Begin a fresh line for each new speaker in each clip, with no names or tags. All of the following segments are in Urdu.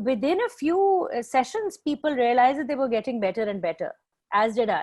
within a few sessions people realized that they were getting better and better, as did I.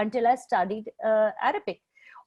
until I studied Arabic.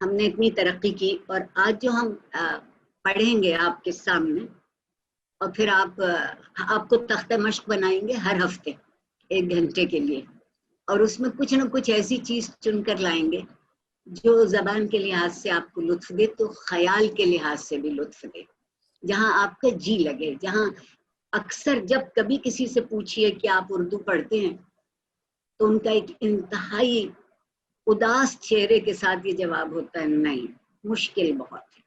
ہم نے اتنی ترقی کی، اور آج جو ہم پڑھیں گے آپ کے سامنے، اور پھر آپ کو تختہ مشق بنائیں گے ہر ہفتے 1 گھنٹے کے لیے، اور اس میں کچھ نہ کچھ ایسی چیز چن کر لائیں گے جو زبان کے لحاظ سے آپ کو لطف دے تو خیال کے لحاظ سے بھی لطف دے، جہاں آپ کا جی لگے، جہاں اکثر جب کبھی کسی سے پوچھئے کہ آپ اردو پڑھتے ہیں تو ان کا ایک انتہائی اداس چہرے کے ساتھ یہ جواب ہوتا ہے نہیں، مشکل بہت ہے۔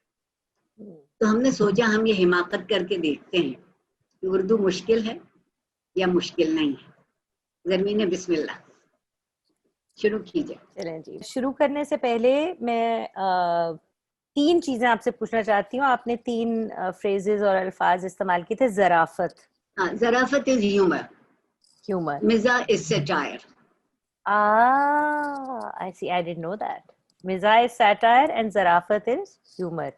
تو ہم نے سوچا ہم یہ حماقت کر کے دیکھتے ہیں کہ اردو مشکل ہے یا مشکل نہیں ہے۔ زرمین بسم اللہ شروع کیجئے۔
چلیں جی، شروع کرنے سے پہلے میں 3 چیزیں آپ سے پوچھنا چاہتی ہوں. آپ نے 3 فریزز اور الفاظ استعمال کیے تھے. ظرافت،
ظرافت از ہیومر،
ہیومر.
مزاح از satire.
I see. I didn't know that. Mizah is satire and ظرافت is humor.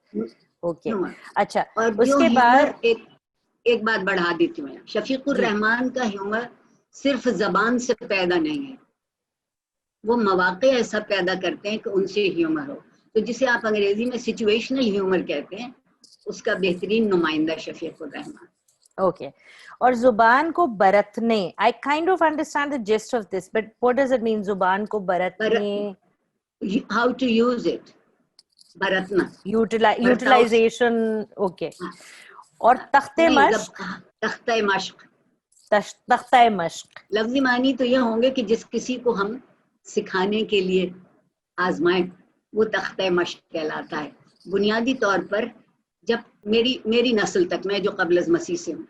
Okay. اچھا،
اور
اس
جو
کے
ہیومر
بعد
ایک بات بڑھا دیتی ہوں، شفیق الرحمان کا ہیومر صرف زبان سے پیدا نہیں ہے، وہ مواقع ایسا پیدا کرتے ہیں کہ ان سے ہیومر ہو، تو جسے آپ انگریزی میں سچویشنل ہیومر کہتے ہیں، اس کا بہترین نمائندہ شفیق الرحمان۔
اوکے. اور زبان کو برتنے، I kind of understand the gist of this, but what does it mean زبان کو برتنے؟
ہاؤ ٹو یوز اٹ، برتنا،
یوٹیلائزیشن. اوکے. اور تخت مشق،
تختہ مشق،
تختہ مشق
لفظی معنی تو یہ ہوں گے کہ جس کسی کو ہم سکھانے کے لیے آزمائیں وہ تختہ مشق کہلاتا ہے۔ بنیادی طور پر جب میری نسل تک، میں جو قبل از مسیح سے ہوں،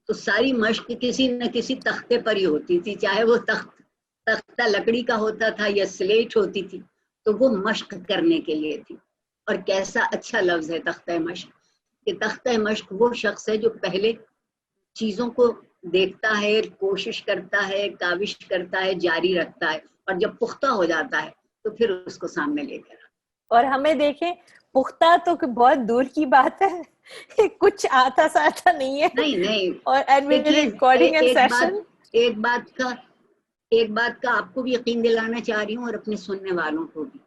تو ساری مشق کسی نہ کسی تختے پر ہی ہوتی تھی، چاہے وہ تختہ لکڑی کا ہوتا تھا یا سلیٹ ہوتی تھی، تو وہ مشق کرنے کے لیے تھی۔ اور کیسا اچھا لفظ ہے تختہ مشق، کہ تختہ مشق وہ شخص ہے جو پہلے چیزوں کو دیکھتا ہے، کوشش کرتا ہے، کاوش کرتا ہے، جاری رکھتا ہے، اور جب پختہ ہو جاتا ہے تو پھر اس کو سامنے لے کر۔ اور
ہمیں دیکھیں پختہ تو بہت دور کی بات ہے، کچھ آتا ساتا نہیں ہے۔
نہیں
اور
ایک بات کا آپ کو بھی یقین دلانا چاہ رہی ہوں اور اپنے سننے والوں کو بھی،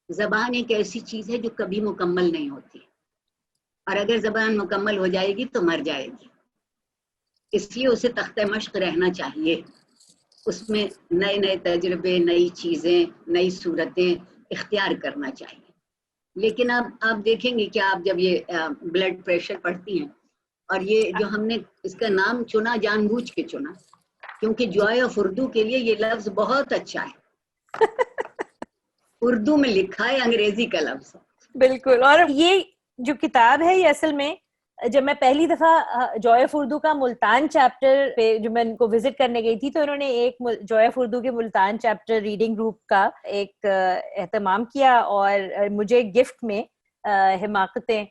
زبان ایک ایسی چیز ہے جو کبھی مکمل نہیں ہوتی، اور اگر زبان مکمل ہو جائے گی تو مر جائے گی، اس لیے اسے تختہ مشق رہنا چاہیے، اس میں نئے نئے تجربے، نئی چیزیں، نئی صورتیں اختیار کرنا چاہیے۔ لیکن اب آپ دیکھیں گے کہ آپ جب یہ بلڈ پریشر پڑھتی ہیں، اور یہ جو ہم نے اس کا نام چنا جان بوجھ کے چنا کیونکہ جوائے آف اردو کے لیے یہ لفظ بہت اچھا ہے، اردو میں لکھا ہے، انگریزی کا لفظ۔
بالکل. اور یہ جو کتاب ہے یہ اصل میں جب میں پہلی دفعہ جوائے آف اردو کا ملتان چیپٹر پہ جو میں ان کو وزٹ کرنے گئی تھی، تو انہوں نے ایک جوائے آف اردو کے ملتان چیپٹر ریڈنگ گروپ کا ایک اہتمام کیا، اور مجھے گفٹ میں حماقتیں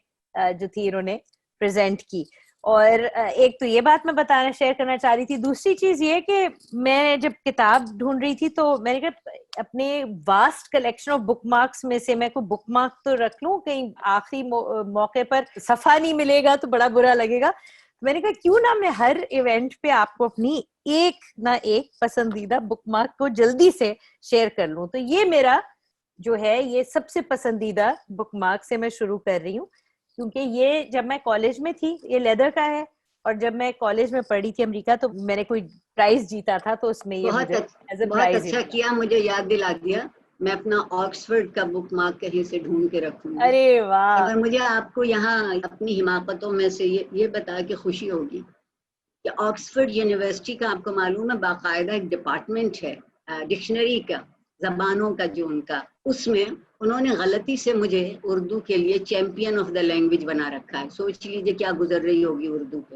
جو تھی انہوں نے پریزنٹ کی۔ اور ایک تو یہ بات میں شیئر کرنا چاہ رہی تھی، دوسری چیز یہ کہ میں جب کتاب ڈھونڈ رہی تھی تو میں نے کہا اپنے vast collection of book marks میں سے میں کوئی بک مارک تو رکھ لوں، کہیں آخری موقع پر صفحہ نہیں ملے گا تو بڑا برا لگے گا۔ میں نے کہا کیوں نہ میں ہر ایونٹ پہ آپ کو اپنی ایک نہ ایک پسندیدہ بک مارک کو جلدی سے شیئر کر لوں۔ تو یہ میرا جو ہے یہ سب سے پسندیدہ بک مارک سے میں شروع کر رہی ہوں، کیونکہ یہ جب میں کالج میں تھی، یہ لیدر کا ہے، اور جب میں کالج میں پڑھی تھی امریکہ تو میں نے کوئی پرائز جیتا تھا، تو اس میں یہ مجھے ایز اے
بہت
پرائز
اچھا کیا، مجھے یاد دلا دیا، میں اپنا آکسفورڈ کا بک مارک کہیں سے ڈھونڈ کے رکھوں گی۔
ارے واہ!
اگر مجھے آپ کو یہاں اپنی حماقتوں میں سے یہ بتا کے خوشی ہوگی کہ آکسفورڈ یونیورسٹی کا آپ کو معلوم ہے باقاعدہ ایک ڈپارٹمنٹ ہے ڈکشنری کا، زبانوں کا جو ان کا، اس میں انہوں نے غلطی سے مجھے اردو کے لیے چیمپئن آف دا لینگویج بنا رکھا ہے۔ سوچ لیجیے کیا گزر رہی ہوگی اردو پہ۔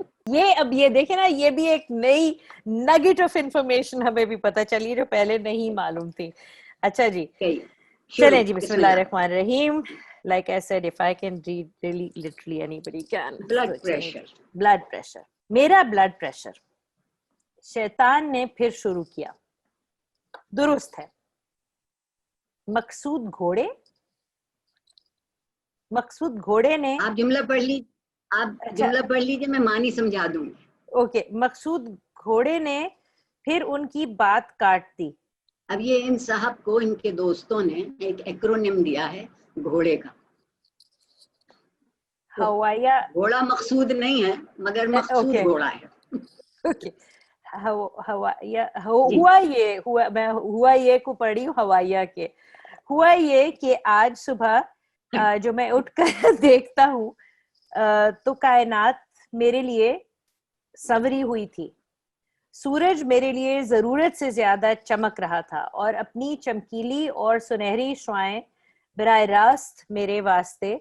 اب یہ دیکھیں نا، یہ بھی ایک نئی نگیٹ آف انفارمیشن ہمیں بھی پتہ چلی جو پہلے نہیں معلوم تھی۔ اچھا جی چلیں جی، بسم اللہ الرحمن الرحیم. Like I said, if I can read really literally anybody can.
Blood pressure.
Blood pressure, میرا بلڈ پریشر شیطان نے پھر شروع کیا، درست ہے۔ مقصود گھوڑے نے،
آپ جملہ پڑھ لیجیے، میں معنی سمجھا دوں گی۔
اوکے. مقصود گھوڑے نے پھر ان کی بات کاٹ دی۔
اب یہ ان صاحب کو ان کے دوستوں نے ایک ایکرونیم دیا ہے گھوڑے کا.
ہوایا
گھوڑا مقصود نہیں ہے مگر مقصود گھوڑا ہے.
ہوا یہ کو پڑھی ہوایا کے. ہوا یہ کہ آج صبح جو میں اٹھ کر دیکھتا ہوں تو کائنات میرے لیے سنوری ہوئی تھی. سورج میرے لیے ضرورت سے زیادہ چمک رہا تھا اور اپنی چمکیلی اور سنہری شعاعیں براہ راست میرے واسطے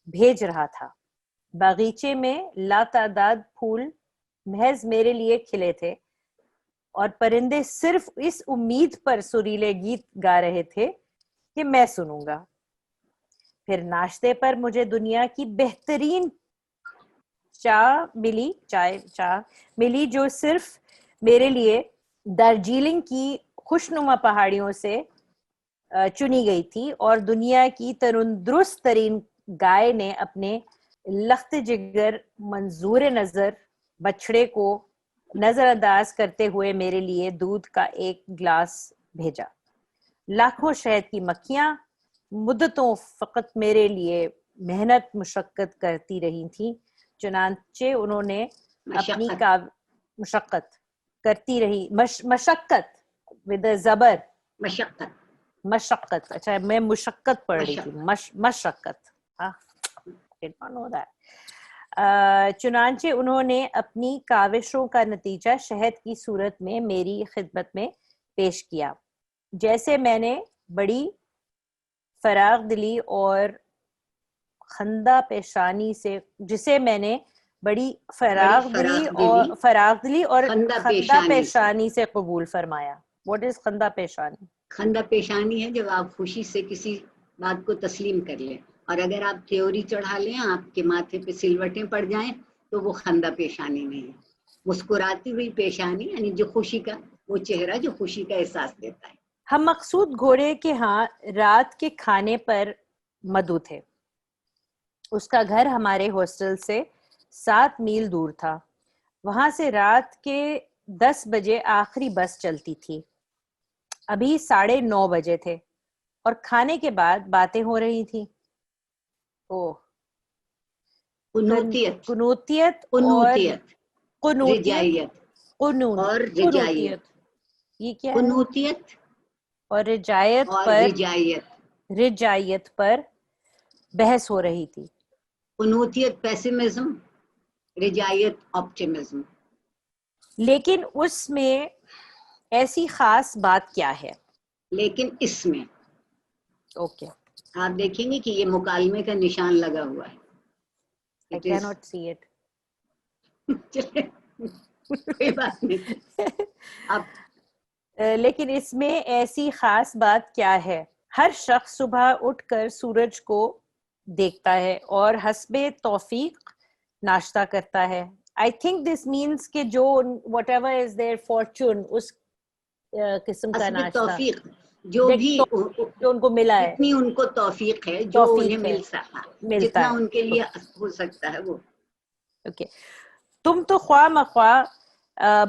بھیج رہا تھا. باغیچے میں لاتعداد پھول محض میرے لیے کھلے تھے اور پرندے صرف اس امید پر سریلے گیت گا رہے تھے کہ میں سنوں گا. پھر ناشتے پر مجھے دنیا کی بہترین چائے ملی جو صرف میرے لیے دارجلنگ کی خوشنما پہاڑیوں سے چنی گئی تھی, اور دنیا کی تندرست ترین گائے نے اپنے لخت جگر منظور نظر بچڑے کو نظر انداز کرتے ہوئے میرے لیے دودھ کا ایک گلاس بھیجا. لاکھوں شہد کی مکھیاں مدتوں فقط میرے لیے محنت مشقت کرتی رہی تھیں, چنانچہ انہوں نے اپنی مشقت کرتی رہی مشقت ود زبر مشقت. اچھا میں مشقت پڑھ رہی تھی, مشقت. چنانچہ انہوں نے اپنی کاوشوں کا نتیجہ شہد کی صورت میں میری خدمت میں پیش کیا. جیسے میں نے بڑی فراغ دلی اور خندہ پیشانی سے جسے میں نے بڑی فراغ دلی اور خندہ پیشانی سے قبول فرمایا. واٹ از خندہ پیشانی؟
خندہ پیشانی ہے جب آپ خوشی سے کسی بات کو تسلیم کر لیں, اور اگر آپ تھیوری چڑھا لیں, آپ کے ماتھے پہ سلوٹیں پڑ جائیں, تو وہ خندہ پیشانی نہیں ہے. مسکراتی ہوئی پیشانی یعنی جو خوشی کا وہ چہرہ جو خوشی کا احساس دیتا ہے.
ہم مقصود گھوڑے کے ہاں رات کے کھانے پر مدعو تھے. اس کا گھر ہمارے ہاسٹل سے 7 میل دور تھا. وہاں سے رات کے 10 بجے آخری بس چلتی تھی. ابھی 9:30 بجے تھے اور کھانے کے بعد باتیں ہو رہی تھیں. قنوتیت اور رجائیت. یہ کیا ہے؟
قنوتیت
اور رجائیت پر بحث ہو رہی تھی.
قنوتیت پیسمزم, رجائیت آپٹیمزم.
لیکن اس میں ایسی خاص بات کیا ہے؟
لیکن اس میں
اوکے
آپ دیکھیں گے کہ یہ مکالمے کا نشان لگا ہوا ہے.
I cannot see it.
کوئی بات نہیں.
لیکن اس میں ایسی خاص بات کیا ہے؟ ہر شخص صبح اٹھ کر سورج کو دیکھتا ہے اور حسب توفیق ناشتہ کرتا ہے. I think this means کہ جو whatever is their fortune اس قسم کا ناشتہ
توفیق جو بھی
جو ان کو ملا ہے,
جتنی ان کو توفیق ہے, جو انہیں مل سکا, جتنا ان کے لیے ہو سکتا ہے وہ.
اوکے تم تو خواہ مخواہ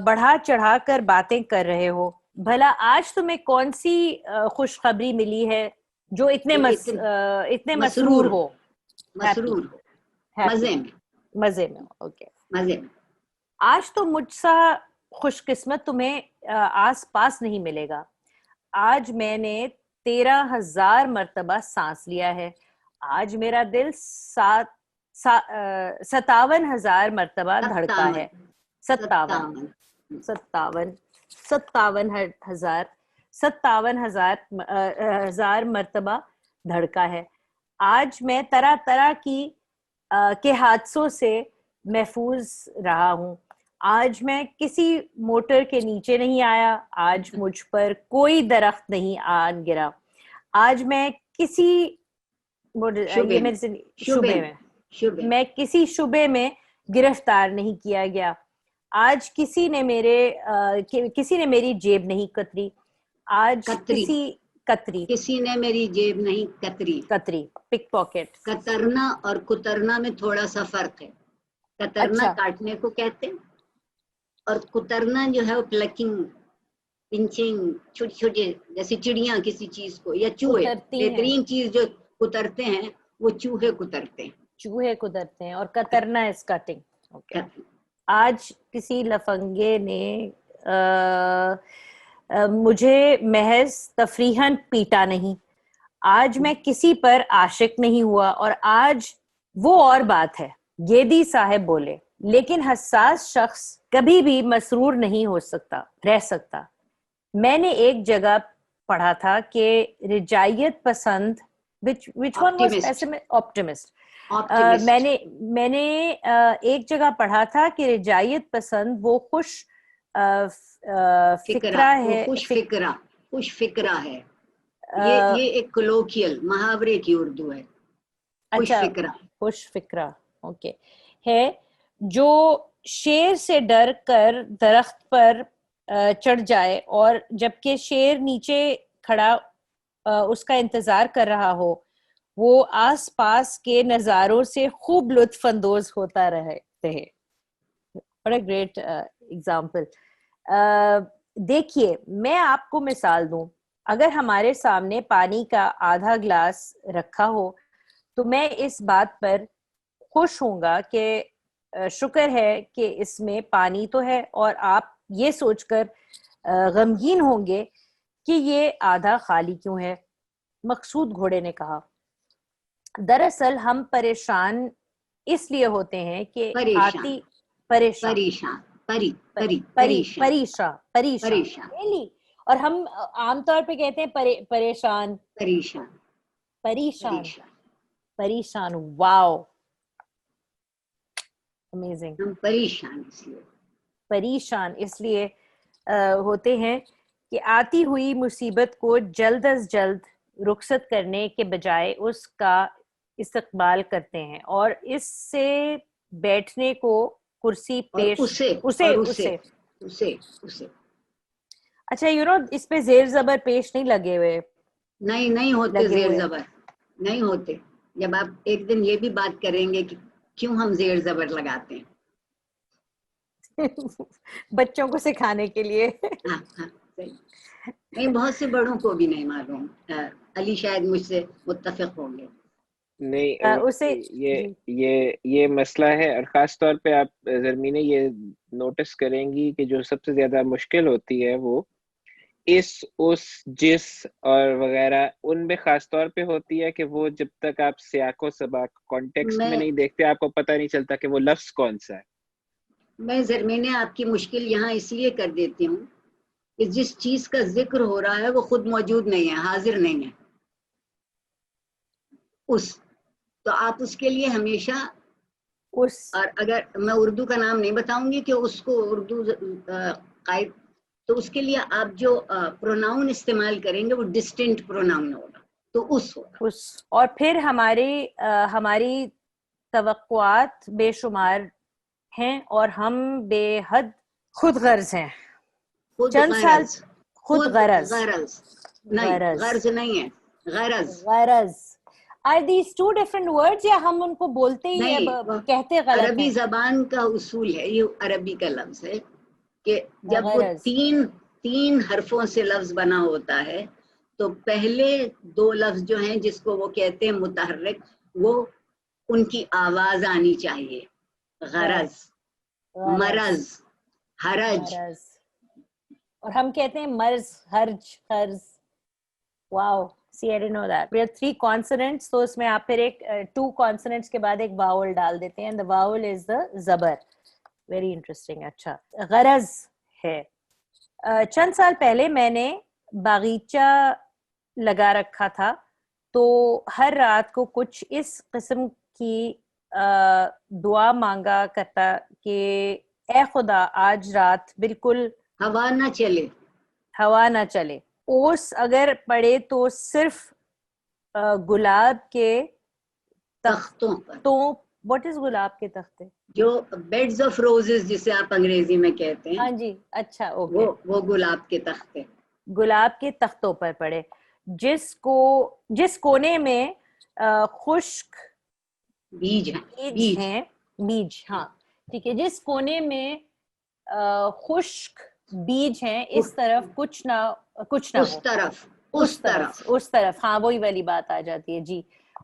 بڑھا چڑھا کر باتیں کر رہے ہو. بھلا آج تمہیں کون سی خوشخبری ملی ہے جو اتنے مسرور ہو؟ مزے میں. اوکے
مزے میں.
آج تو مجھ سا خوش قسمت تمہیں آس پاس نہیں ملے گا. آج میں نے 13,000 مرتبہ سانس لیا ہے. آج میرا دل 57,000 مرتبہ دھڑکا ہے. 57,000 مرتبہ دھڑکا ہے. آج میں طرح طرح کے حادثوں سے محفوظ رہا ہوں. آج میں کسی موٹر کے نیچے نہیں آیا. آج مجھ پر کوئی درخت نہیں آن گرا. آج میں کسی میں کسی شبے میں گرفتار نہیں کیا گیا. آج کسی نے میری جیب نہیں کتری. آج کسی نے میری جیب نہیں کتری. پک پاکٹ.
کترنا اور کترنا میں تھوڑا سا فرق ہے. کترنا کاٹنے کو کہتے ہیں, اور کترنا جو ہے وہ پلکنگ, پنچنگ, چھوٹی چھوٹی جیسے چڑیاں کسی چیز کو, یا چوہے, بہترین چیز جو کترتے ہیں وہ چوہے کترتے ہیں.
چوہے کترتے ہیں اور کترنا is cutting. Okay. آج کسی لفنگے نے مجھے محض تفریحاً پیٹا نہیں. آج میں کسی پر عاشق نہیں ہوا اور آج وہ اور بات ہے. گیدی صاحب بولے لیکن حساس شخص کبھی بھی مسرور نہیں ہو سکتا رہ سکتا. میں نے ایک جگہ پڑھا تھا کہ رجائیت پسند which one was optimist. میں نے ایک جگہ پڑھا تھا کہ رجائیت پسند وہ خوش فکرہ ہے.
خوش فکرہ ہے. یہ ایک کلوکیل محاورے کی اردو ہے.
اچھا خوش فکرہ اوکے ہے جو شیر سے ڈر کر درخت پر چڑھ جائے اور جبکہ شیر نیچے کھڑا اس کا انتظار کر رہا ہو وہ آس پاس کے نظاروں سے خوب لطف اندوز ہوتا رہتے ہیں. What a great example. دیکھیے میں آپ کو مثال دوں. اگر ہمارے سامنے پانی کا آدھا گلاس رکھا ہو تو میں اس بات پر خوش ہوں گا کہ شکر ہے کہ اس میں پانی تو ہے اور آپ یہ سوچ کر غمگین ہوں گے کہ یہ آدھا خالی کیوں ہے. مقصود گھوڑے نے کہا دراصل ہم پریشان اس لیے ہوتے ہیں کہ آتی پریشان اور ہم عام طور پہ کہتے ہیں پریشان. واو امیزنگ.
ہم
پریشان اس لیے ہوتے ہیں کہ آتی ہوئی مصیبت کو جلد از جلد رخصت کرنے کے بجائے اس کا استقبال کرتے ہیں اور اس سے بیٹھنے کو کرسی پیش اسے. اچھا اس پہ زیر زبر پیش نہیں لگے ہوئے.
نہیں ہوتے زیر زبر نہیں ہوتے. جب آپ ایک دن یہ بھی بات کریں گے کہ کیوں ہم زیر زبر لگاتے ہیں
بچوں کو سکھانے کے لیے.
ہاں صحیح. نہیں بہت سے بڑوں کو بھی نہیں معلوم. علی شاید مجھ سے متفق ہوں گے.
نہیں
اسے
یہ مسئلہ ہے اور خاص طور پہ آپ زرمینہ یہ نوٹس کریں گی کہ جو سب سے زیادہ مشکل ہوتی ہے وہ اس جس اور وغیرہ ان میں خاص طور پہ ہوتی ہے کہ وہ جب تک آپ سیاق و سباق کانٹیکسٹ میں نہیں دیکھتے آپ کو پتہ نہیں چلتا کہ وہ لفظ کون سا ہے.
میں زرمینہ آپ کی مشکل یہاں اس لیے کر دیتی ہوں کہ جس چیز کا ذکر ہو رہا ہے وہ خود موجود نہیں ہے حاضر نہیں ہے تو آپ اس کے لیے ہمیشہ اور اگر میں اردو کا نام نہیں بتاؤں گی کہ اس کو اردو قائد تو اس کے لیے آپ جو پروناؤن استعمال کریں گے وہ ڈسٹنٹ پروناؤن ہوگا تو ہوگا.
اور پھر ہماری توقعات بے شمار ہیں اور ہم بے حد خود غرض ہیں. چند سال خود غرض
نہیں ہے
غرض. Are these two different words یا ہم ان کو بولتے ہی کہتے غلط ہیں؟
عربی زبان کا اصول ہے یہ عربی کا لفظ ہے کہ جب وہ تین حرفوں سے لفظ بنا ہوتا ہے تو پہلے دو لفظ جو ہیں جس کو وہ کہتے ہیں متحرک وہ ان کی آواز آنی چاہیے. غرض مرض حرج
اور ہم کہتے ہیں مرض حرج خرض. واو see I didn't know that. We have 3 consonants تو اس میں آپ پھر ایک 2 consonants کے بعد ایک vowel ڈال دیتے ہیں and the vowel is the زبر. Very interesting. اچھا غرض ہے. چند سال پہلے میں نے باغیچہ لگا رکھا تھا تو ہر رات کو کچھ اس قسم کی دعا مانگا کرتا کہ اے خدا آج رات بالکل
ہوا نہ چلے
اوس اگر پڑے تو صرف گلاب کے تختوں. واٹ از گلاب کے تختے؟
جو بیڈز آف روزز جسے آپ انگریزی میں کہتے ہیں.
ہاں جی اچھا اوکے.
وہ گلاب کے تختے
گلاب کے تختوں پر پڑے جس کونے میں خشک بیج ہاں ٹھیک ہے جس کونے میں خشک بیج ہیں اس طرف کچھ نہ اس طرف ہاں وہی والی بات آ جاتی ہے جی.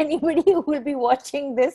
anybody who will be watching this,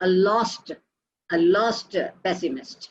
a lost pessimist।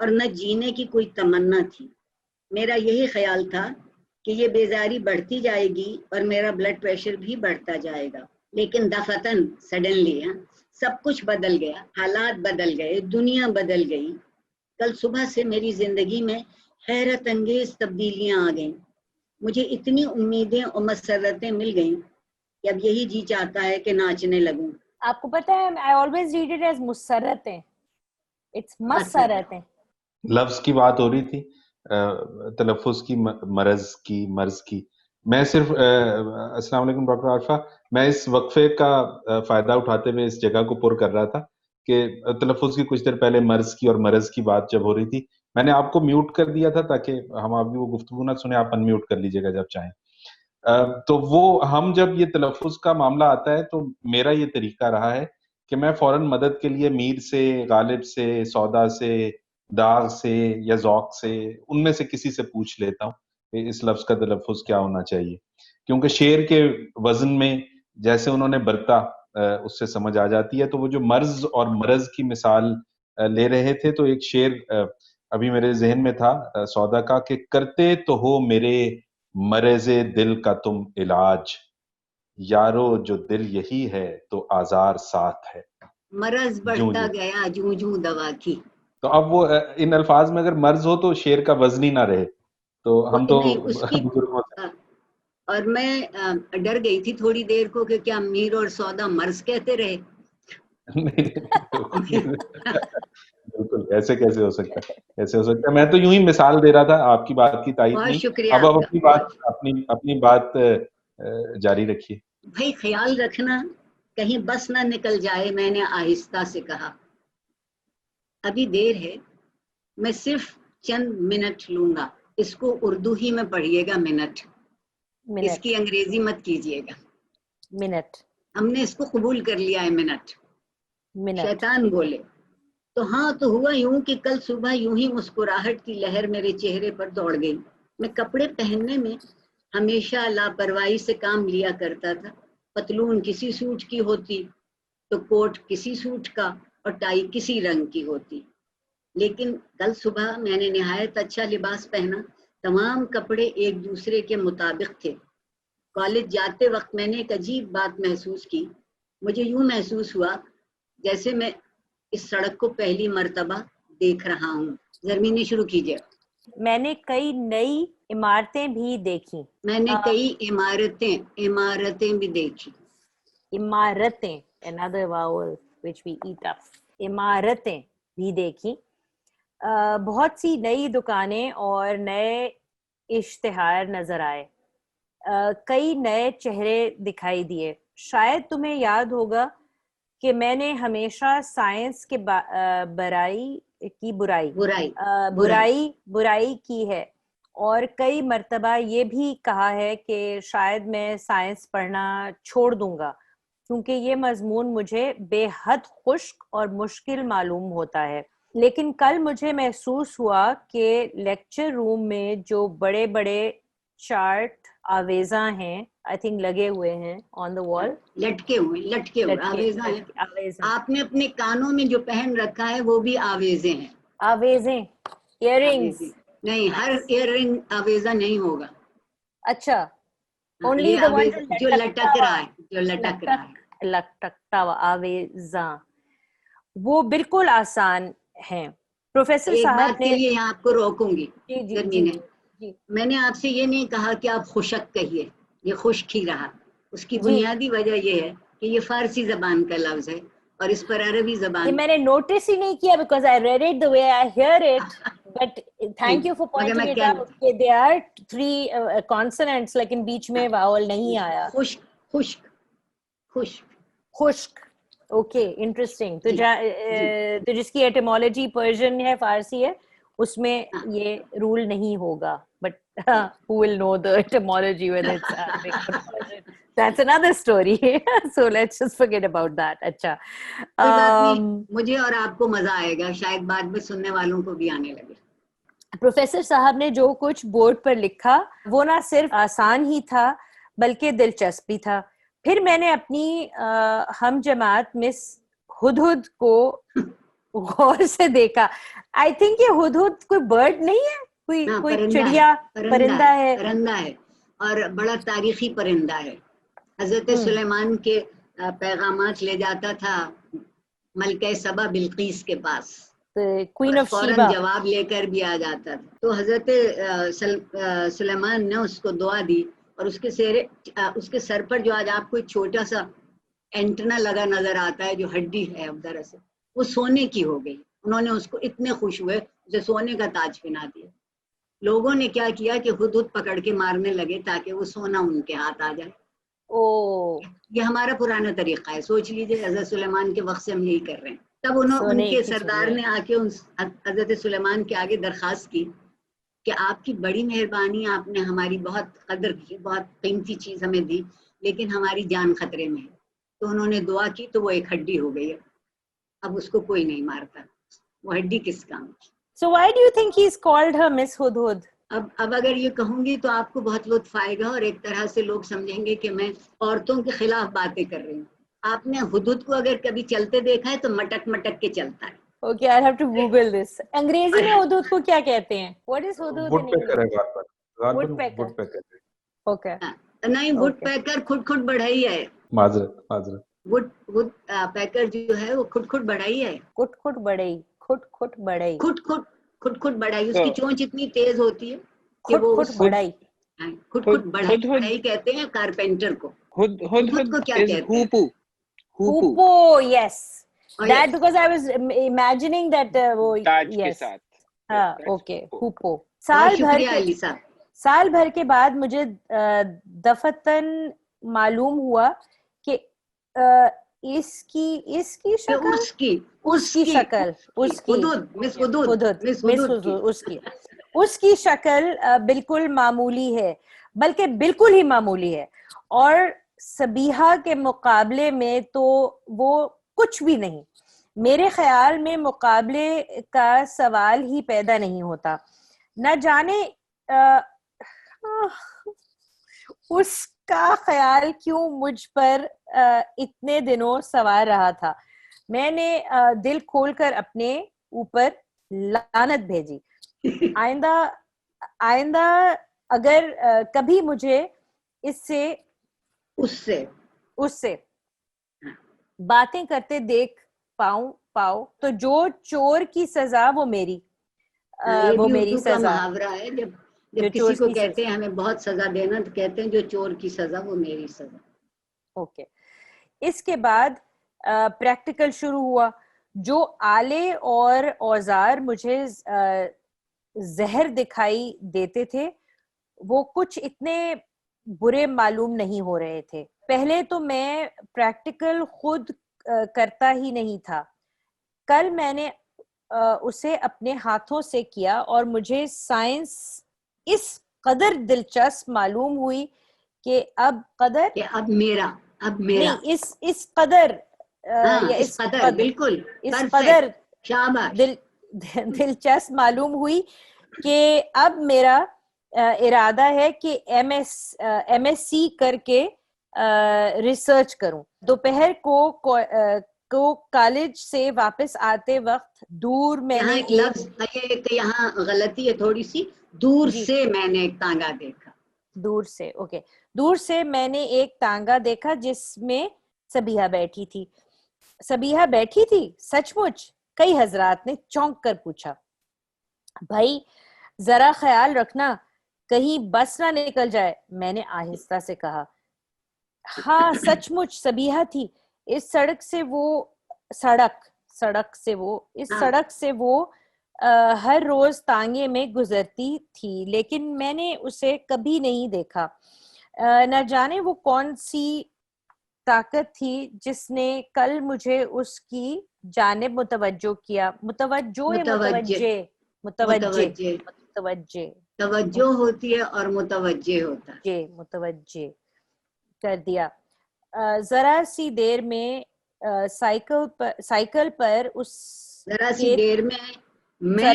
اور نہ جینے کی کوئی تمنا تھی. میرا یہی خیال تھا کہ یہ بیزاری بڑھتی جائے گی اور میرا بلڈ پریشر بھی بڑھتا جائے گا. لیکن دفتن سڈنلی سب کچھ بدل گیا، حالات بدل گئے، دنیا بدل گئی. کل صبح سے میری زندگی میں حیرت انگیز تبدیلیاں آ گئیں. مجھے اتنی امیدیں اور مسرتیں مل گئیں کہ اب یہی جی چاہتا ہے کہ ناچنے لگوں.
آپ کو پتا ہے I always read it as مسرتیں. It's مسرتیں.
لفظ کی بات ہو رہی تھی، تلفظ کی، مرض کی. میں صرف السلام علیکم ڈاکٹر عارفہ، میں اس وقفے کا فائدہ اٹھاتے ہوئے اس جگہ کو پر کر رہا تھا کہ تلفظ کی کچھ دیر پہلے مرض کی اور مرض کی بات جب ہو رہی تھی، میں نے آپ کو میوٹ کر دیا تھا تاکہ ہم آپ کی وہ گفتگو نہ سنیں. آپ ان میوٹ کر لیجیے گا جب چاہیں. تو وہ ہم جب یہ تلفظ کا معاملہ آتا ہے تو میرا یہ طریقہ رہا ہے کہ میں فوراً مدد کے لیے میر سے، غالب سے، سودا سے، داغ سے یا ذوق سے، ان میں سے کسی سے پوچھ لیتا ہوں کہ اس لفظ کا تلفظ کیا ہونا چاہیے، کیونکہ شعر کے وزن میں جیسے انہوں نے برتا اس سے سمجھ آ جاتی ہے. تو وہ جو مرض اور مرض کی مثال لے رہے تھے تو ایک شعر ابھی میرے ذہن میں تھا سودا کا کہ کرتے تو ہو میرے مرض دل کا تم علاج، یارو جو دل یہی ہے تو آزار ساتھ ہے.
مرض بڑھتا گیا جوں جوں دوا کی.
تو اب وہ ان الفاظ میں اگر مرض ہو تو شعر کا وزن ہی نہ رہے. تو ہم تو بزرگوں سے
اور میں ڈر گئی تھی تھوڑی دیر کو کہ کیا میر اور سودا مرض کہتے رہے.
بالکل ایسے کیسے ہو سکتا ہے. میں تو یوں ہی مثال دے رہا تھا، آپ کی بات کی تائید
بہت
نہیں.
شکریہ.
اب اپنی بات جاری رکھیے.
بھائی خیال رکھنا کہیں بس نہ نکل جائے. میں نے آہستہ سے کہا ابھی دیر ہے، میں صرف چند منٹ لوں گا. اس کو اردو ہی میں پڑھیے گا. منٹ اس کی انگریزی مت کیجیے گا.
منٹ
ہم نے اس کو قبول کر لیا ہے. منٹ شیطان بولے تو ہاں تو ہوا یوں کہ کل صبح یوں ہی مسکراہٹ کی لہر میرے چہرے پر دوڑ گئی. میں کپڑے پہننے میں ہمیشہ لاپرواہی سے کام لیا کرتا تھا. پتلون کسی سوٹ کی ہوتی تو کوٹ کسی سوٹ کا اور ٹائی کسی رنگ کی ہوتی. لیکن کل صبح میں نے نہایت اچھا لباس پہنا. تمام کپڑے ایک دوسرے کے مطابق تھے. کالج جاتے وقت میں نے ایک عجیب بات محسوس کی. مجھے یوں محسوس ہوا جیسے میں اس سڑک کو پہلی مرتبہ دیکھ رہا ہوں. زرمینی شروع کیجیے.
میں نے کئی نئی عمارتیں بھی دیکھی.
میں نے کئی عمارتیں بھی دیکھی.
عمارتیں another vowel which we eat up. عمارتیں بھی دیکھی. بہت سی نئی دکانیں اور نئے اشتہار نظر آئے. کئی نئے چہرے دکھائی دیے. شاید تمہیں یاد ہوگا کہ میں نے ہمیشہ سائنس کے برائی کی ہے اور کئی مرتبہ یہ بھی کہا ہے کہ شاید میں سائنس پڑھنا چھوڑ دوں گا کیونکہ یہ مضمون مجھے بے حد خشک اور مشکل معلوم ہوتا ہے. لیکن کل مجھے محسوس ہوا کہ لیکچر روم میں جو بڑے بڑے چارٹ آویزاں ہیں آئی تھنک لگے ہوئے ہیں آن دا وال،
لٹکے ہوئے آویزاں ہیں. آپ نے اپنے کانوں میں جو پہن رکھا ہے وہ بھی آویزیں ہیں.
آویزیں ایئر رنگز
نہیں، ہر ایئر رنگ آویزہ نہیں ہوگا.
اچھا اونلی the one
جو لٹک رہا ہے
لٹکتا ہوا آویزاں وہ بالکل آسان ہیں. پروفیسر صاحب
ایک بات کے لیے یہاں آپ کو روکوں گی.
جی
میں نے آپ سے یہ نہیں کہا کہ آپ خشک کہیے، یہ خشک ہی رہا. اس کی بنیادی وجہ یہ ہے کہ یہ فارسی زبان کا لفظ ہے اور اس پر عربی زبان
میں نے نوٹس ہی نہیں کیا because I read it the way I hear it but thank you for pointing it out کہ there are 3 consonants لیکن بیچ میں vowel نہیں آیا. خشک اوکے انٹرسٹنگ. تو جس کی ایٹیمالوجی پرشین ہے فارسی ہے اس میں یہ رول نہیں ہوگا but who will know the etymology whether it's Arabic or Persian, that's another story. So let's just forget about that. اچھا
مجھے اور آپ کو مزہ آئے گا، شاید بعد میں سننے والوں کو بھی آنے لگے.
پروفیسر صاحب نے جو کچھ بورڈ پر لکھا وہ نہ صرف آسان ہی تھا بلکہ دلچسپ بھی تھا. پھر میں نے اپنی ہم جماعت مس ہدہد کو غور سے دیکھا. آئی تھنک یہ ہدہد کوئی برڈ نہیں ہے, کوئی چڑیا, پرندہ ہے.
پرندہ ہے اور بڑا تاریخی پرندہ ہے. حضرت سلیمان کے پیغامات لے جاتا تھا ملکہ سبا بلقیس کے پاس,
کوئین آف
فوراً
شیبا.
جواب لے کر بھی آ جاتا تھا. تو حضرت سلیمان نے اس کو دعا دی, اور اس کے سر پر جو آج آپ کو ایک چھوٹا سا اینٹنا لگا نظر آتا ہے جو ہڈی ہے اب دراصل وہ سونے کی ہو گئی. انہوں نے اس کو اتنے خوش ہوئے اسے سونے کا تاج پہنا دیا. لوگوں نے کیا کیا کہ ہدہد پکڑ کے مارنے لگے تاکہ وہ سونا ان کے ہاتھ آ جائے. یہ ہمارا پرانا طریقہ ہے. سوچ لیجئے حضرت سلیمان کے وقت سے ہم یہی کر رہے ہیں. تب ان کے سردار نے آ کے حضرت سلیمان کے آگے درخواست کی کہ آپ کی بڑی مہربانی, آپ نے ہماری بہت قدر کی, بہت قیمتی چیز ہمیں دی, لیکن ہماری جان خطرے میں ہے. تو انہوں نے دعا کی تو وہ ایک ہڈی ہو گئی. اب اس کو کوئی نہیں مارتا, وہ ہڈی کس کام کی.
So why do you think he's called her Miss Hudhud?
اب اگر یہ کہوں گی تو آپ کو بہت لطف آئے گا, اور ایک طرح سے لوگ سمجھیں گے کہ میں عورتوں کے خلاف باتیں کر رہی ہوں. آپ نے ہدہد کو اگر کبھی چلتے دیکھا ہے تو مٹک مٹک کے چلتا ہے.
Okay, I'll have to Google this. انگریزی میں ہدہد کو کیا کہتے ہیں? What is hudhud in English?
Woodpecker.
Okay.
نہیں, وڈ پیکر کھٹ بڑھائی ہے.
معذرت.
وڈ پیکر جو ہے وہ کھٹ بڑھائی ہے.
کھٹ بڑھئی.
کھٹ بڑھائی, اس کی چونچ اتنی تیز ہوتی ہے کہ وہ
کھٹ بڑھئی.
کھٹ بڑھائی کہتے ہیں کارپینٹر کو. ہدہد کو کیا کہتے ہیں؟
Hoopoe, yes. That because I was imagining that وہ
تاج کے ساتھ.
ہاں, okay, Hoopoe.
سال
بھر کے بعد مجھے دفتن معلوم ہوا کہ اس کی شکل بالکل معمولی ہے, بلکہ بالکل ہی معمولی ہے, اور سبیحہ کے مقابلے میں تو وہ کچھ بھی نہیں. میرے خیال میں مقابلے کا سوال ہی پیدا نہیں ہوتا. نہ جانے اس کا خیال کیوں مجھ پر اتنے دنوں سوار رہا تھا. میں نے دل کھول کر اپنے اوپر لعنت بھیجی. آئندہ اگر کبھی مجھے اس سے باتیں کرتے دیکھ پاؤ تو جو چور کی سزا وہ میری سزا.
محاورہ ہے, جب کسی کو کہتے ہیں ہمیں بہت سزا دینا تو کہتے ہیں جو چور کی سزا وہ میری سزا.
اوکے. اس کے بعد پریکٹیکل شروع ہوا. جو آلے اور اوزار مجھے زہر دکھائی دیتے تھے وہ کچھ اتنے برے معلوم نہیں ہو رہے تھے. پہلے تو میں پریکٹیکل خود کرتا ہی نہیں تھا. کل میں نے اسے اپنے ہاتھوں سے کیا اور مجھے سائنس اس قدر دلچسپ معلوم ہوئی کہ اب
میرا
اس قدر
بالکل
اس قدر دلچسپ معلوم ہوئی کہ اب میرا ارادہ ہے کہ ایم ایس سی کر کے ریسرچ کروں. دوپہر کو کالج سے واپس آتے وقت دور میں نے
یہاں غلطی ہے تھوڑی سی. دور سے میں نے ایک تانگا دیکھا.
دور سے میں نے ایک تانگا دیکھا جس میں سبیحہ بیٹھی تھی. سچ مچ؟ کئی حضرات نے چونک کر پوچھا. بھائی ذرا خیال رکھنا کہیں بس نہ نکل جائے, میں نے آہستہ سے کہا. ہاں سچ مچ سبیحہ تھی. اس سڑک سے وہ ہر روز تانگے میں گزرتی تھی, لیکن میں نے اسے کبھی نہیں دیکھا. نہ جانے وہ کون سی طاقت تھی جس نے کل مجھے اس کی جانب متوجہ کیا.
توجہ ہوتی ہے اور متوجہ ہوتا ہے.
متوجہ کر دیا. ذرا سی دیر میں سائیکل پر میں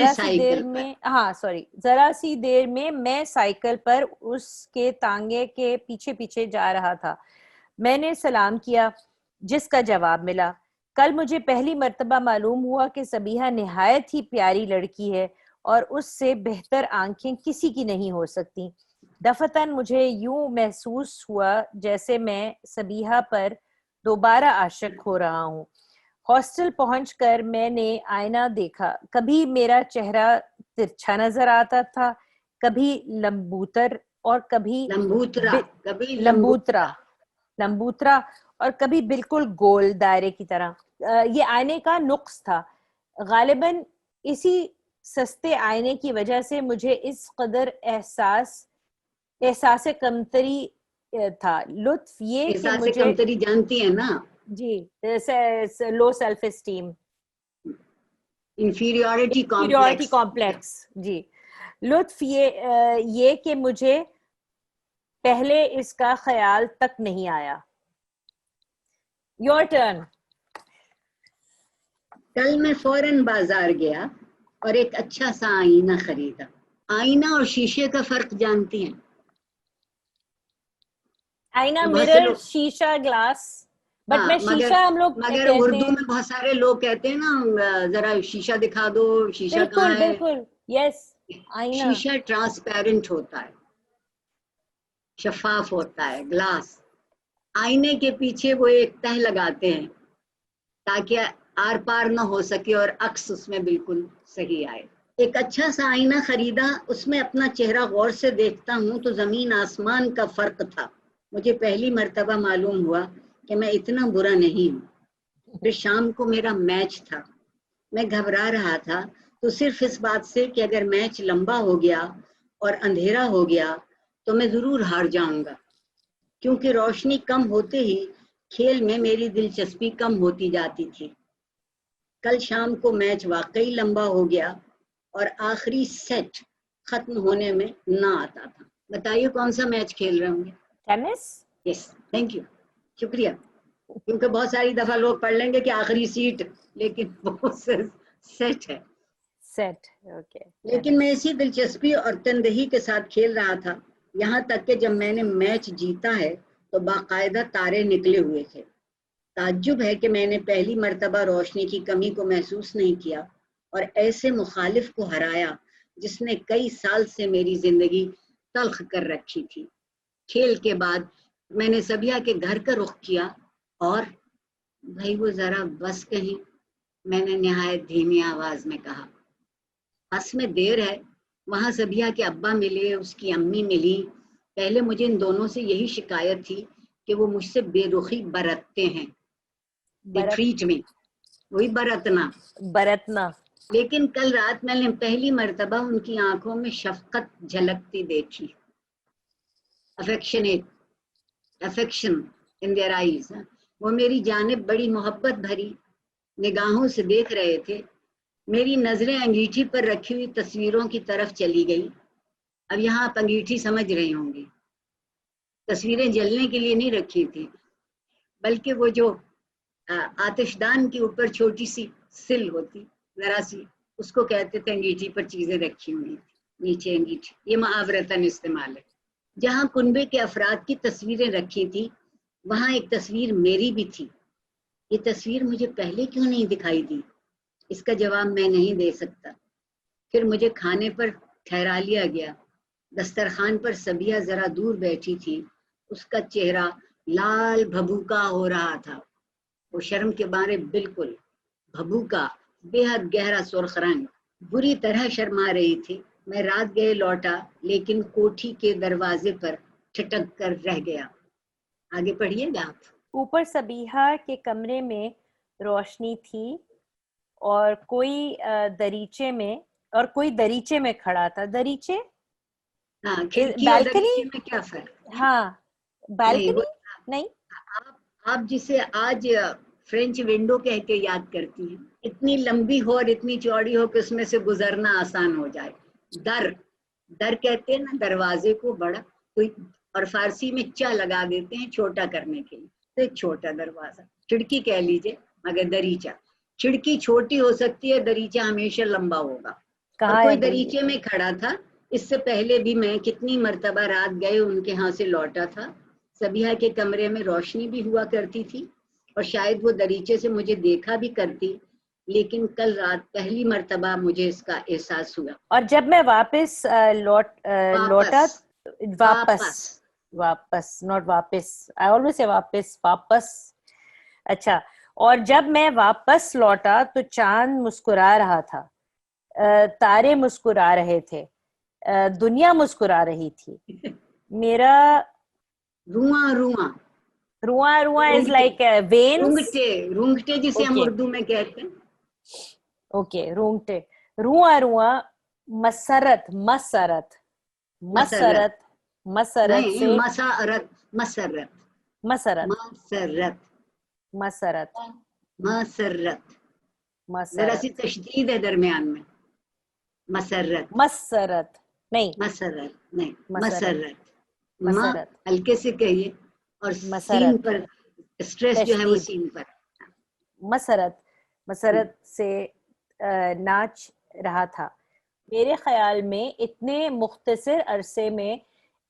سائیکل پر اس کے تانگے کے پیچھے پیچھے جا رہا تھا. میں نے سلام کیا جس کا جواب ملا. کل مجھے پہلی مرتبہ معلوم ہوا کہ سبیحہ نہایت ہی پیاری لڑکی ہے اور اس سے بہتر آنکھیں کسی کی نہیں ہو سکتی. دفعتاً مجھے یوں محسوس ہوا جیسے میں سبیحہ پر دوبارہ عاشق ہو رہا ہوں. ہاسٹل پہنچ کر میں نے آئینہ دیکھا. کبھی میرا چہرہ ترچھا نظر آتا تھا, کبھی لمبوتر اور کبھی لمبوترا اور کبھی بالکل گول دائرے کی طرح. یہ آئینے کا نقص تھا. غالباً اسی سستے آئینے کی وجہ سے مجھے اس قدر احساس کمتری تھا. لطف یہ کہ مجھے
کمتری جانتی ہے نا
جی, low self esteem,
inferiority
complex. جی, لطف یہ کہ مجھے پہلے اس کا خیال تک نہیں آیا. Your turn.
کل میں فوراً بازار گیا اور ایک اچھا سا آئینہ خریدا. آئینہ اور شیشے کا فرق جانتی ہیں؟
آئینہ, مرر, شیشہ, گلاس. بٹ میں شیشہ ہم لوگ
مگر اردو میں بہت سارے لوگ کہتے ہیں نا ذرا شیشہ دکھا دو, شیشہ کہاں ہے؟
بالکل, یس. آئینہ,
شیشہ ٹرانسپیرنٹ ہوتا ہے, شفاف ہوتا ہے, گلاس. آئینے کے پیچھے وہ ایک تہ لگاتے ہیں تاکہ آر پار نہ ہو سکے اور عکس اس میں بالکل صحیح آئے. ایک اچھا سا آئینہ خریدا, اس میں اپنا چہرہ غور سے دیکھتا ہوں تو زمین آسمان کا فرق تھا. مجھے پہلی مرتبہ معلوم ہوا کہ میں اتنا برا نہیں ہوں. پھر شام کو میرا میچ تھا. میں گھبرا رہا تھا تو صرف اس بات سے کہ اگر میچ لمبا ہو گیا اور اندھیرا ہو گیا تو میں ضرور ہار جاؤں گا, کیونکہ روشنی کم ہوتے ہی کھیل میں میری دلچسپی کم ہوتی جاتی تھی. کل شام کو میچ واقعی لمبا ہو گیا اور آخری سیٹ ختم ہونے میں نہ آتا تھا. بتائیے کون سا میچ کھیل رہے ہوں گے؟
ٹینس.
یس, تھینک یو, شکریہ. کیونکہ بہت ساری دفعہ لوگ پڑھ لیں گے کہ آخری سیٹ, لیکن بہت سیٹ ہے.
Set, okay.
لیکن میں اسی دلچسپی اور تندہی کے ساتھ کھیل رہا تھا, یہاں تک کہ جب میں نے میچ جیتا ہے تو باقاعدہ تارے نکلے ہوئے تھے. تعجب ہے کہ میں نے پہلی مرتبہ روشنی کی کمی کو محسوس نہیں کیا اور ایسے مخالف کو ہرایا جس نے کئی سال سے میری زندگی تلخ کر رکھی تھی. کھیل کے بعد میں نے سبیحہ کے گھر کا رخ کیا اور بھائی وہ ذرا بس کہیں, میں نے نہایت دھیمی آواز میں کہا. بس میں دیر ہے. وہاں سبیحہ کے ابا ملے, اس کی امی ملی. پہلے مجھے ان دونوں سے یہی شکایت تھی کہ وہ مجھ سے بے رخی برتتے ہیں. ٹریٹ میں وہی برتنا. لیکن کل رات میں نے پہلی مرتبہ ان کی آنکھوں میں شفقت جھلکتی دیکھی. Affection in their eyes. وہ میری جانب بڑی محبت بھری نگاہوں سے دیکھ رہے تھے. میری نظریں انگیٹھی پر رکھی ہوئی تصویروں کی طرف چلی گئی. اب یہاں آپ انگیٹھی سمجھ رہی ہوں گی. تصویریں جلنے کے لیے نہیں رکھی تھی, بلکہ وہ جو آتش دان کے اوپر چھوٹی سی سل ہوتی ذرا سی, اس کو کہتے تھے انگیٹھی پر چیزیں رکھی ہوئی تھی, نیچے انگیٹھی. یہ محاورتاً استعمال ہے. جہاں کنبے کے افراد کی تصویریں رکھی تھی وہاں ایک تصویر میری بھی تھی. یہ تصویر مجھے پہلے کیوں نہیں دکھائی دی؟ اس کا جواب میں نہیں دے سکتا. پھر مجھے کھانے پر ٹھہرا لیا گیا. دسترخوان پر سبیحہ ذرا دور بیٹھی تھی. اس کا چہرہ لال بھبوکا ہو رہا تھا. وہ شرم کے مارے بالکل بھبوکا, بے حد گہرا سرخ رنگ, بری طرح شرما رہی تھی. میں رات گئے لوٹا لیکن کوٹھی کے دروازے پر ٹھٹک کر رہ گیا. آگے پڑھیے گا آپ.
اوپر سبیحہ کے کمرے میں روشنی تھی اور کوئی دریچے میں کھڑا تھا. دریچے,
ہاں, کھڑکی اور دریچے میں کیا فرق؟
ہاں, بالکنی نہیں.
آپ جسے آج فرینچ ونڈو کہہ کے یاد کرتی ہیں, اتنی لمبی ہو اور اتنی چوڑی ہو کہ اس میں سے گزرنا آسان ہو جائے. در کہتے ہیں نا دروازے کو, بڑا کوئی, اور فارسی میں چا لگا دیتے ہیں چھوٹا کرنے کے لیے, تو ایک چھوٹا دروازہ. کھڑکی کہہ لیجئے مگر دریچہ. کھڑکی چھوٹی ہو سکتی ہے, دریچہ ہمیشہ لمبا ہوگا. اور کوئی دریچے میں کھڑا تھا. اس سے پہلے بھی میں کتنی مرتبہ رات گئے ان کے ہاں سے لوٹا تھا. سبیحہ کے کمرے میں روشنی بھی ہوا کرتی تھی اور شاید وہ دریچے سے مجھے دیکھا بھی کرتی، لیکن کل رات پہلی مرتبہ مجھے اس کا احساس ہوا.
اور جب میں واپس لوٹا، واپس ناٹ واپس، آئی آلویز سے واپس. اچھا، اور جب میں واپس لوٹا تو چاند مسکرا رہا تھا، تارے مسکرا رہے تھے، دنیا مسکرا رہی تھی. میرا رواں از لائک وینس.
رونگٹے جسے ہم اردو میں کہتے ہیں.
اوکے، رونگٹے، رواں مسرت سے مسرت
ذرا سی تشدید ہے درمیان میں. مسرت
نہیں،
مسرت ہلکے سے کہیے، اور سین پر اسٹریس جو ہے وہ سین پر.
مسرت سے ناچ رہا تھا. میرے خیال میں اتنے مختصر عرصے میں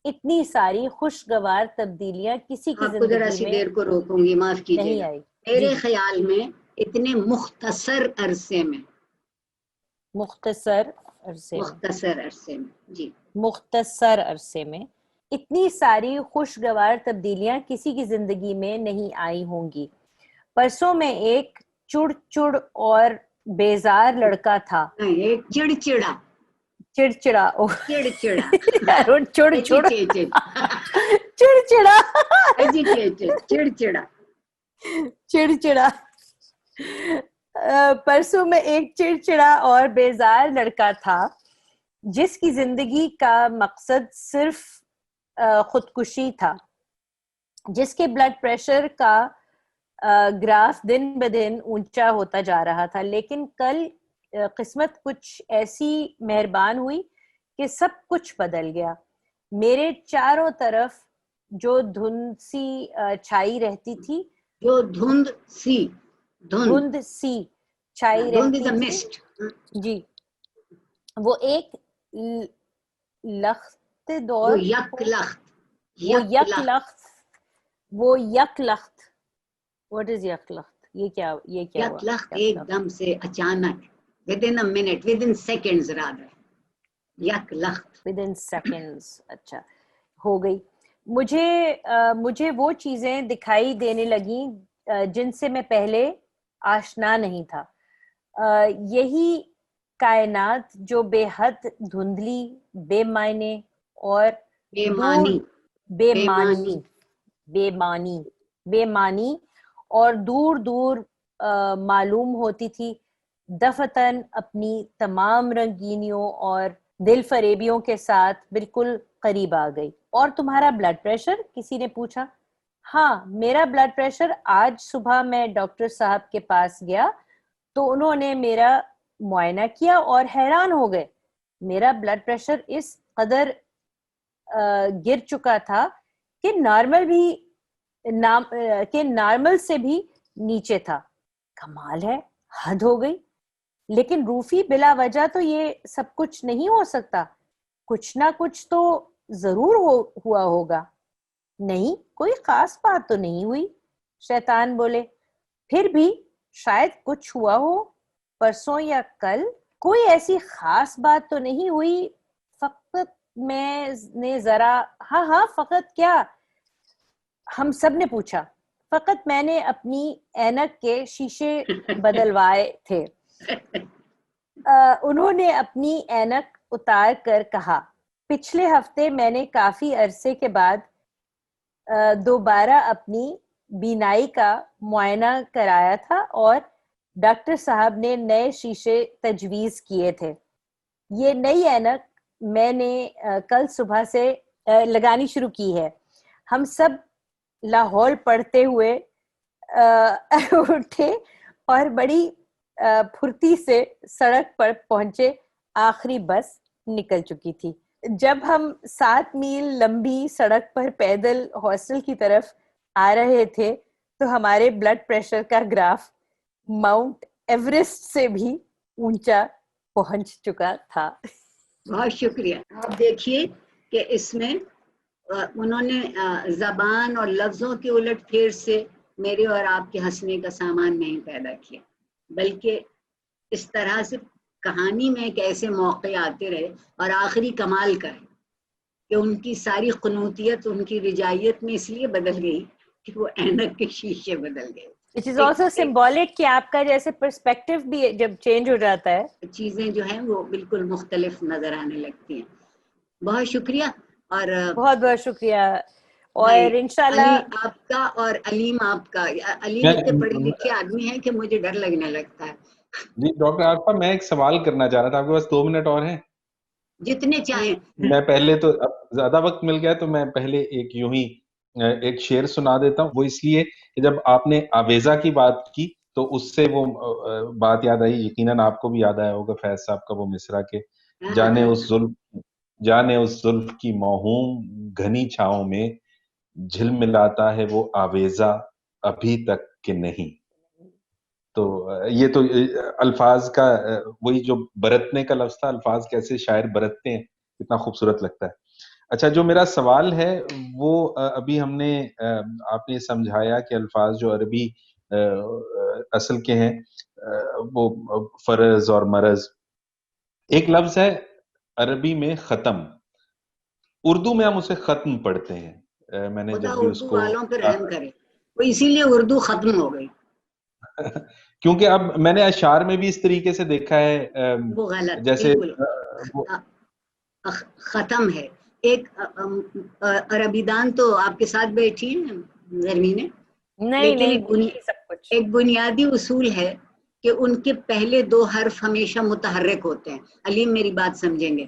اتنی ساری خوشگوار تبدیلیاں کسی کی
آپ کو ذرا سی
زندگی میں
دیر کو روکوں گی، معاف کیجیے
نہیں
گا.
آئی.
میرے خیال میں اتنے مختصر عرصے میں جی
مختصر عرصے میں اتنی ساری خوشگوار تبدیلیاں کسی کی زندگی میں نہیں آئی ہوں گی. پرسوں میں ایک چڑ اور بیزار لڑکا تھا.
ایک چڑچڑا
پرسوں میں ایک چڑچڑا اور بیزار لڑکا تھا جس کی زندگی کا مقصد صرف خودکشی تھا، جس کے بلڈ پریشر کا گراف دن بدن اونچا ہوتا جا رہا تھا. لیکن کل قسمت کچھ ایسی مہربان ہوئی کہ سب کچھ بدل گیا. میرے چاروں طرف جو دھند سی چھائی رہتی تھی، چھائی رہتی تھی جی، وہ ایک لخت دور، وہ یک لخت. واٹ از یک لخت؟ یہ کیا ہوا؟
ایک دم سے اچانک، within a minute, within seconds rather. یک لخت
within seconds. اچھا، ہو گئی. مجھے وہ چیزیں دکھائی دینے لگیں جن سے میں پہلے آشنا نہیں تھا. یہی کائنات جو بے حد دھندلی، بے معنی اور بے معنی اور دور دور معلوم ہوتی تھی، دفتن اپنی تمام رنگینیوں اور دل فریبیوں کے ساتھ بالکل قریب آ گئی. اور تمہارا بلڈ پریشر؟ کسی نے پوچھا. ہاں، میرا بلڈ پریشر. آج صبح میں ڈاکٹر صاحب کے پاس گیا تو انہوں نے میرا معائنہ کیا اور حیران ہو گئے. میرا بلڈ پریشر اس قدر گر چکا تھا کہ نارمل سے بھی نیچے تھا. کمال ہے، حد ہو گئی. لیکن روفی، بلا وجہ تو یہ سب کچھ نہیں ہو سکتا. کچھ نہ کچھ تو ضرور ہوا ہوگا. نہیں، کوئی خاص بات تو نہیں ہوئی، شیطان بولے. پھر بھی شاید کچھ ہوا ہو پرسوں یا کل. کوئی ایسی خاص بات تو نہیں ہوئی. فقط میں نے ذرا ہاں فقط کیا؟ ہم سب نے پوچھا. فقط میں نے اپنی اینک کے شیشے بدلوائے تھے. انہوں نے اپنی اینک اتار کر کہا. پچھلے ہفتے میں نے کافی عرصے کے بعد دوبارہ اپنی بینائی کا معائنہ کرایا تھا اور ڈاکٹر صاحب نے نئے شیشے تجویز کیے تھے. یہ نئی اینک میں نے کل صبح سے لگانی شروع کی ہے. ہم سب لاہور پڑھتے ہوئے اٹھے اور بڑی پھرتی سے سڑک پر پہنچے. آخری بس نکل چکی تھی. جب ہم 7 میل لمبی سڑک پر پیدل ہاسٹل کی طرف آ رہے تھے تو ہمارے بلڈ پریشر کا گراف ماؤنٹ ایوریسٹ سے بھی اونچا پہنچ چکا تھا.
بہت شکریہ. آپ دیکھیے کہ اس میں انہوں نے زبان اور لفظوں کے الٹ پھیر سے میرے اور آپ کے ہنسنے کا سامان نہیں پیدا کیا، بلکہ اس طرح سے کہانی میں ایک ایسے موقع آتے رہے، اور آخری کمال کا ہے کہ ان کی ساری قنوتیت ان کی رجائیت میں اس لیے بدل گئی کہ وہ اینک کے شیشے بدل گئے.
Which is also symbolic کہ آپ کا جیسے پرسپیکٹو بھی جب چینج ہو جاتا ہے
چیزیں جو ہیں وہ بالکل مختلف نظر آنے لگتی ہیں. بہت شکریہ. اور
بہت بہت شکریہ. اور انشاءاللہ
علی آپ کا اور علیم آپ کا. علیم اتنے پڑھے لکھے آدمی ہیں کہ مجھے ڈر لگنے لگتا ہے.
جی ڈاکٹر عارفہ، میں ایک سوال کرنا چاہ رہا تھا، آپ کے پاس 2 منٹ اور ہیں؟
جتنے چاہیں.
میں پہلے تو اب زیادہ وقت مل گیا تو میں پہلے ایک یوں ہی ایک شعر سنا دیتا ہوں. وہ اس لیے کہ جب آپ نے آویزہ کی بات کی تو اس سے وہ بات یاد آئی. یقیناً آپ کو بھی یاد آیا ہوگا فیض صاحب کا وہ مصرع کے جانے اس زلف کی موہوم گھنی چھاؤں میں جھلملاتا ہے وہ آویزہ ابھی تک کہ نہیں. تو یہ تو الفاظ کا وہی جو برتنے کا لفظ تھا، الفاظ کیسے شاعر برتتے ہیں، اتنا خوبصورت لگتا ہے. اچھا، جو میرا سوال ہے وہ ابھی ہم نے آپ نے سمجھایا کہ الفاظ جو عربی اصل کے ہیں وہ فرض اور مرض. ایک لفظ ہے عربی میں ختم، اردو میں ہم اسے ختم پڑھتے ہیں. میں نے جب بھی اس کو
والوں پہ رحم کرے، وہ اسی لیے اردو ختم ہو گئی.
کیونکہ اب میں نے اشعار میں بھی اس طریقے سے دیکھا ہے
وہ غلط،
جیسے
ختم ہے. ایک عربی دان تو آپ کے ساتھ بیٹھی ہیں زرمینے، لیکن ایک بنیادی اصول ہے کہ ان کے پہلے 2 حرف ہمیشہ متحرک ہوتے ہیں. علیم میری بات سمجھیں گے،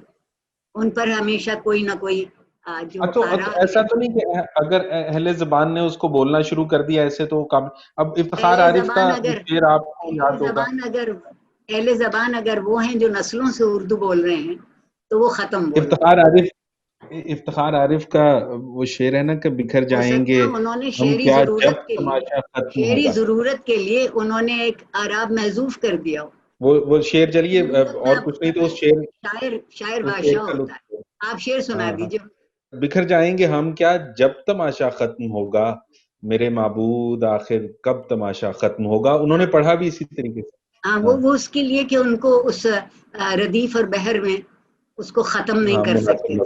ان پر ہمیشہ کوئی نہ کوئی جو
ایسا تو نہیں کہ اگر اہل زبان نے اس کو بولنا شروع کر دیا ایسے تو اب افتخار عارف کا شعر آپ کو یاد ہوگا.
اہل زبان اگر وہ ہیں جو نسلوں سے اردو بول رہے ہیں تو وہ ختم بول
افتخار عارف کا وہ شعر ہے نا کہ بکھر جائیں گے
انہوں نے
ہم کیا جب تماشا ختم ہوگا.
شعری ضرورت کے لیے انہوں نے ایک اعراب محذوف کر دیا.
وہ شعر چلیے اور کچھ نہیں تو اس
شاعر بادشاہ ہوتا ہے. آپ شعر سنا دیجیے.
بکھر جائیں گے ہم کیا جب تماشا ختم ہوگا، میرے معبود آخر کب تماشا ختم ہوگا. انہوں نے پڑھا بھی اسی طریقے سے.
وہ اس کے لیے کہ ان کو اس ردیف اور بحر میں اس کو ختم نہیں کر سکتے.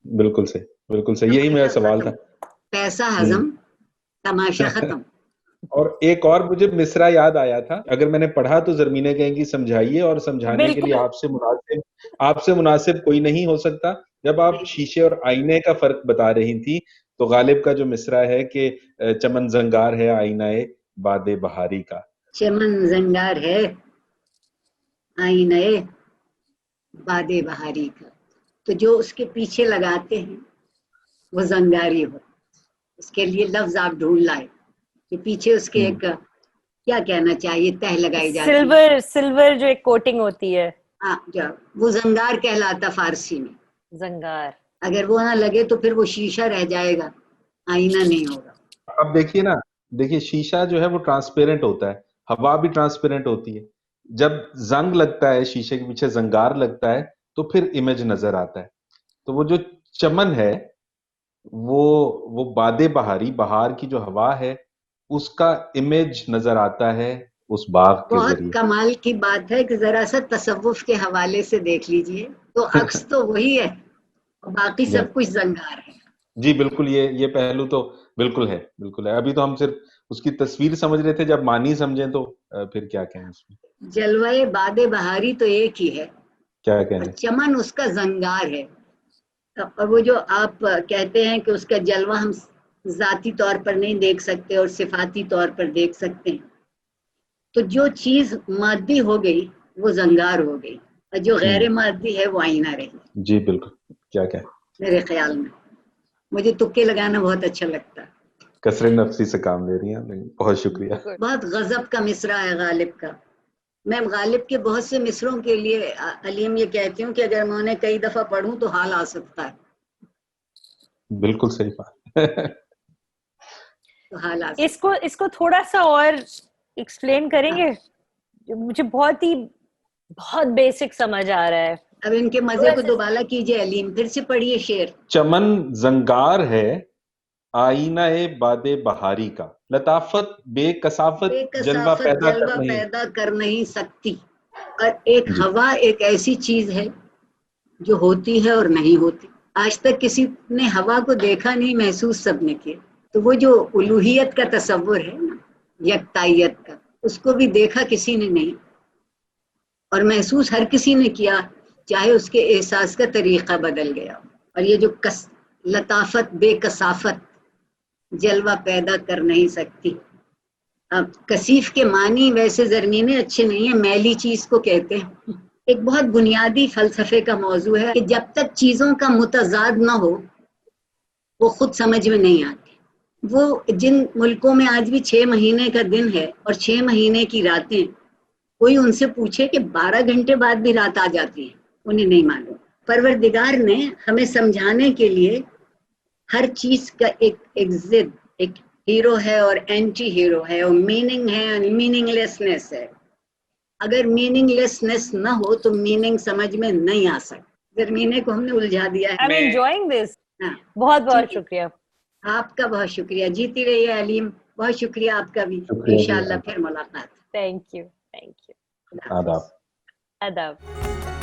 بالکل صحیح، بالکل صحیح، یہی میرا سوال تھا.
پیسہ ہضم، تماشا ختم.
اور ایک اور مجھے مصرع یاد آیا تھا، اگر میں نے پڑھا تو زرمینے کہیں گی سمجھائیے، اور سمجھانے کے لیے آپ سے مناسب کوئی نہیں ہو سکتا. جب آپ شیشے اور آئینے کا فرق بتا رہی تھی تو غالب کا جو مصرع ہے کہ چمن زنگار ہے آئینہ باد بہاری کا.
چمن زنگار ہے آئینہ باد بہاری کا، تو جو اس کے پیچھے لگاتے ہیں وہ زنگاری ہو. اس کے لیے لفظ آپ ڈھونڈ لائے کہ پیچھے اس کے ایک کیا کہنا چاہیے تہ لگائی جاتی ہے،
سلور جو ایک کوٹنگ ہوتی ہے،
وہ زنگار کہلاتا فارسی میں.
زنگار
اگر وہ نہ لگے تو پھر وہ شیشہ رہ جائے گا، آئینہ نہیں ہوگا.
اب دیکھیے شیشہ جو ہے وہ ٹرانسپیرنٹ ہوتا ہے، ہوا بھی ٹرانسپیرنٹ ہوتی ہے. جب زنگ لگتا ہے شیشے کے پیچھے، زنگار لگتا ہے تو پھر امیج نظر آتا ہے. تو وہ جو چمن ہے وہ باد بہاری، بہار کی جو ہوا ہے اس کا امیج نظر آتا ہے اس باغ کے ذریعے.
بہت کمال کی بات ہے کہ ذرا سا تصوف کے حوالے سے دیکھ لیجئے تو عکس تو وہی ہے، باقی سب کچھ زنگار ہے.
جی بالکل، یہ پہلو تو بالکل ہے. ابھی تو ہم صرف اس کی تصویر سمجھ رہے تھے، جب معنی سمجھیں تو پھر کیا کہیں اس میں.
جلوہ باد بہاری تو ایک ہی ہے،
کیا کہیں،
چمن اس کا زنگار ہے. اور وہ جو آپ کہتے ہیں کہ اس کا جلوہ ہم ذاتی طور پر نہیں دیکھ سکتے اور صفاتی طور پر دیکھ سکتے ہیں، تو جو چیز مادی ہو گئی وہ زنگار ہو گئی، اور جو غیر مادی ہے وہ آئینہ رہی.
جی بالکل، کیا کہیں.
میرے خیال میں مجھے تکے لگانا بہت اچھا لگتا ہے.
کثر نفسی سے کام لے رہی ہیں، بہت شکریہ.
بہت غضب کا مصرع ہے غالب کا. میں غالب کے بہت سے مصروں کے لیے علیم یہ کہتی ہوں کہ اگر میں انہیں کئی دفعہ پڑھوں تو حال آ سکتا ہے.
بالکل صحیح بات.
اس کو تھوڑا سا اور ایکسپلین کریں گے؟ مجھے بہت بیسک سمجھ آ رہا ہے.
اب ان کے مزے کو دوبارہ کیجئے علیم، پھر سے پڑھیے شعر.
چمن زنگار ہے آئینہ باد بہاری کا. لطافت بے کثافت جلوہ
پیدا کر نہیں سکتی. اور ایک ہوا ایک ایسی چیز ہے جو ہوتی ہے اور نہیں ہوتی. آج تک کسی نے ہوا کو دیکھا نہیں, محسوس سب نے کیا. تو وہ جو الوہیت کا تصور ہے نا, یکتائیت کا, اس کو بھی دیکھا کسی نے نہیں اور محسوس ہر کسی نے کیا, چاہے اس کے احساس کا طریقہ بدل گیا. اور یہ جو لطافت بے کثافت جلوہ پیدا کر نہیں سکتی. اب کثیف کے معنی ویسے زرمینے اچھے نہیں ہیں, میلی چیز کو کہتے ہیں. ایک بہت بنیادی فلسفے کا موضوع ہے کہ جب تک چیزوں کا متضاد نہ ہو وہ خود سمجھ میں نہیں آتی. وہ جن ملکوں میں آج بھی 6 مہینے کا دن ہے اور 6 مہینے کی راتیں, کوئی ان سے پوچھے کہ 12 گھنٹے بعد بھی رات آ جاتی ہے, انہیں نہیں معلوم. پروردگار نے ہمیں سمجھانے کے لیے ہر چیز کا ایک ضد, ایک ہیرو ہے اور اینٹی ہیرو ہے, اور میننگ ہے اور میننگ لیسنس ہے. اگر میننگ لیسنس نہ ہو تو میننگ سمجھ میں نہیں آ سکتا. زرمینے کو ہم نے الجھا دیا ہے.
I'm enjoying this. بہت بہت شکریہ.
آپ کا بہت شکریہ. جیتی رہیے علیم. بہت شکریہ آپ کا بھی. انشاءاللہ پھر ملاقات.
Thank you.
آداب.
آداب.